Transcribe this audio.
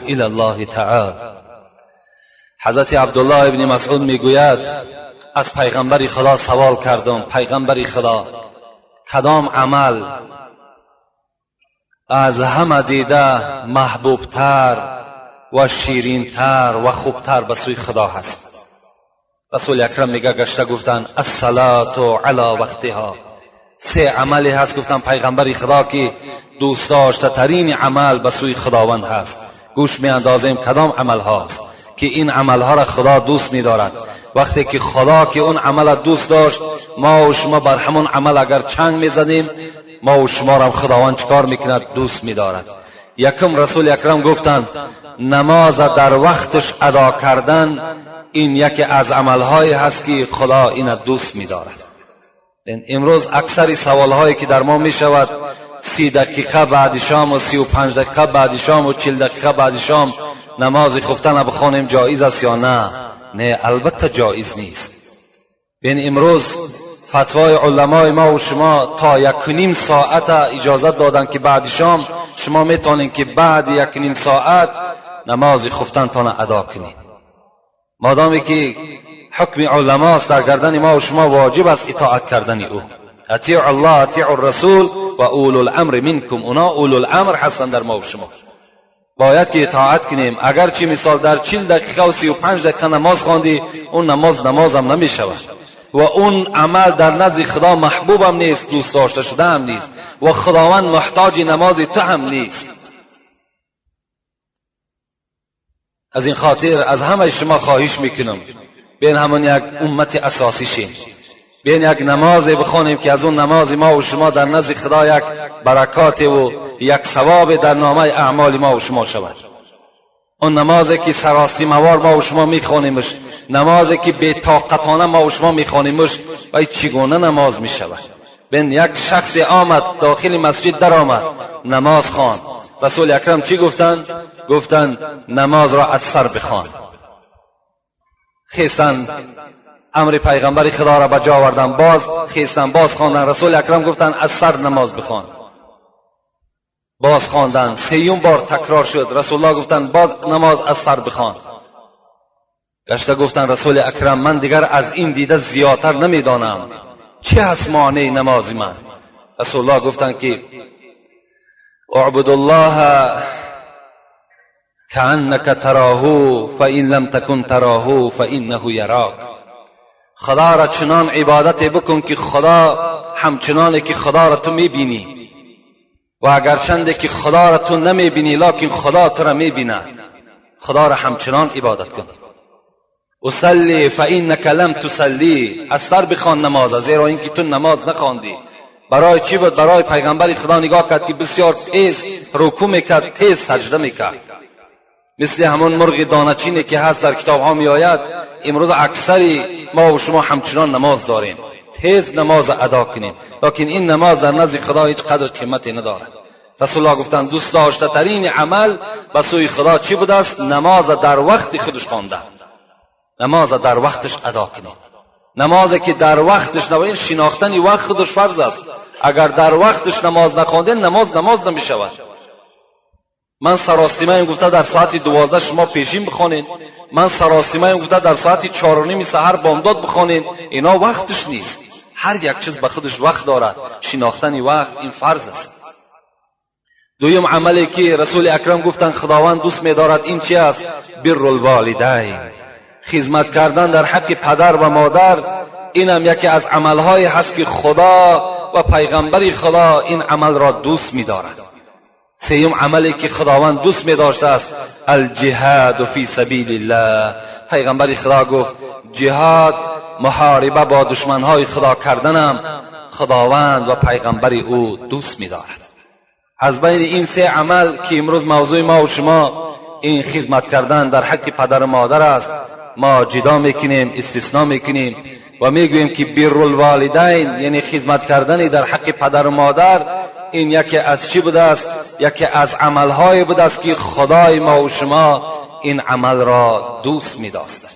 الی الله تعالی. حضرت عبدالله ابن مسعود میگوید از پیغمبر خدا سوال کردم پیغمبر خدا کدام عمل از همه دیده محبوبتر و شیرینتر و خوبتر به سوی خدا هست؟ رسول اکرم میگه گشته گفتن الصلاة علی وقتها. سه عملی هست گفتن پیغمبر خدا که دوست داشته ترین عمل به سوی خداوند هست. گوش می اندازیم کدام عمل هاست که این عمل ها را خدا دوست می دارد. وقتی که خدا که اون عمل دوست داشت ما و شما بر همون عمل اگر چنگ می زدیم ما و شما را خداوند چکار میکند؟ دوست می دارد. یکم رسول اکرم گفتند نماز در وقتش ادا کردن این یکی از عملهایی هست که خدا این دوست می دارد. امروز اکثر سوالهایی که در ما می شود 30 دقیقه بعد شام و 35 دقیقه بعد شام و 40 دقیقه بعد شام نماز خفتن بخوانیم جایز است یا نه؟ نه، البته جایز نیست. بین امروز فتوای علمای ما و شما تا 1.5 ساعت اجازت دادن که بعد شام شما میتونین که بعد 1.5 ساعت نماز خفتن تان ادا کنید. مادامی که حکم علماست در گردن ما و شما واجب است اطاعت کردن او. اطیعوا الله اطیعوا الرسول و اولو الامر منکم. اونا اولو الامر هستند در ما و شما. باید که اطاعت کنیم. اگر چی مثال در 40 دقیقه و 35 دقیقه نماز خواندی اون نماز هم نمی شود و اون عمل در نزد خدا محبوب هم نیست، دوست داشته شده هم نیست و خداوند محتاج نماز تو هم نیست. از این خاطر از همه شما خواهش میکنم بین همون یک امت اساسی شیم، بین یک نماز بخونیم که از اون نماز ما و شما در نزد خدا یک برکات و یک ثواب در نامه اعمال ما و شما شود. اون نمازی که سراستی موار ما و شما میخوانیمش، نمازی که بی طاقتانه ما و شما میخوانیمش، وای چگونه نماز میشود؟ بین یک شخص آمد داخل مسجد در آمد نماز خوان، رسول اکرم چی گفتند؟ گفتند نماز را از سر بخوان. خیستن امر پیغمبر خدا را بجا آوردن، باز خیستن باز خواندن، رسول اکرم گفتند از سر نماز بخوان. باز خواندن، 3 بار تکرار شد، رسول الله گفتند باز نماز از سر بخوان. گشته گفتند رسول اکرم من دیگر از این دیده زیادتر نمیدانم، چه هست معنی نماز من؟ رسول الله گفتند که اعبد الله کأنک تراه فإن لم تکن تراه فإنه یراک. خدا را چنان عبادت بکن که خدا همچنانه که خدا را تو میبینی و اگر چنده که خدا را تو نمیبینی لکن خدا تو را میبیند. خدا را همچنان عبادت کن. اصلی فإنک لم تصلی، از سر بخوان نماز، زیرا اینکه تو نماز نخواندی. برای چی بود؟ برای پیغمبر خدا نگاه کرد که بسیار تیز رکوع میکرد، تیز سجده میکرد، مثل همون مرغ دانچینی که هست در کتاب ها می آید. امروز اکثری ما و شما همچنان نماز داریم، تیز نماز ادا کنیم، لیکن این نماز در نزد خدا هیچ قدر قیمتی ندارد. رسول الله گفتند دوست داشته ترین عمل به سوی خدا چی بوده است؟ نماز در وقت خودش خواندن، نماز در وقتش ادا کنیم. نمازی که در وقتش نباید، شناختن وقت خودش فرض است. اگر در وقتش نماز نخواندین نماز نمی شود. من سراسیمه گفته در ساعت 12 شما پیشین بخونین، من سراسیمه گفته در ساعت 4:30 سحر بامداد بخونین. اینا وقتش نیست. هر یک چیز به خودش وقت دارد. شناختن وقت این فرض است. دویم عملی که رسول اکرم گفتن خداوند دوست می‌دارد این چی است؟ بر الوالدین، خدمت کردن در حق پدر و مادر. اینم یکی از عمل‌های هست که خدا و پیغمبر خدا این عمل را دوست می‌دارد. سیوم عملی که خداوند دوست می داشته است الجهاد فی سبیل الله. پیغمبر خدا گفت جهاد، محاربه با دشمنهای خدا کردنم خداوند و پیغمبر او دوست می دارد. از بین این 3 عمل که امروز موضوع ما و شما این خدمت کردن در حق پدر و مادر است، ما جدا میکنیم، استثناء میکنیم و میگوییم که بر الوالدین یعنی خدمت کردن در حق پدر و مادر این یکی از چی بوده است؟ یکی از عملهای بوده است که خدای ما و شما این عمل را دوست می داشته.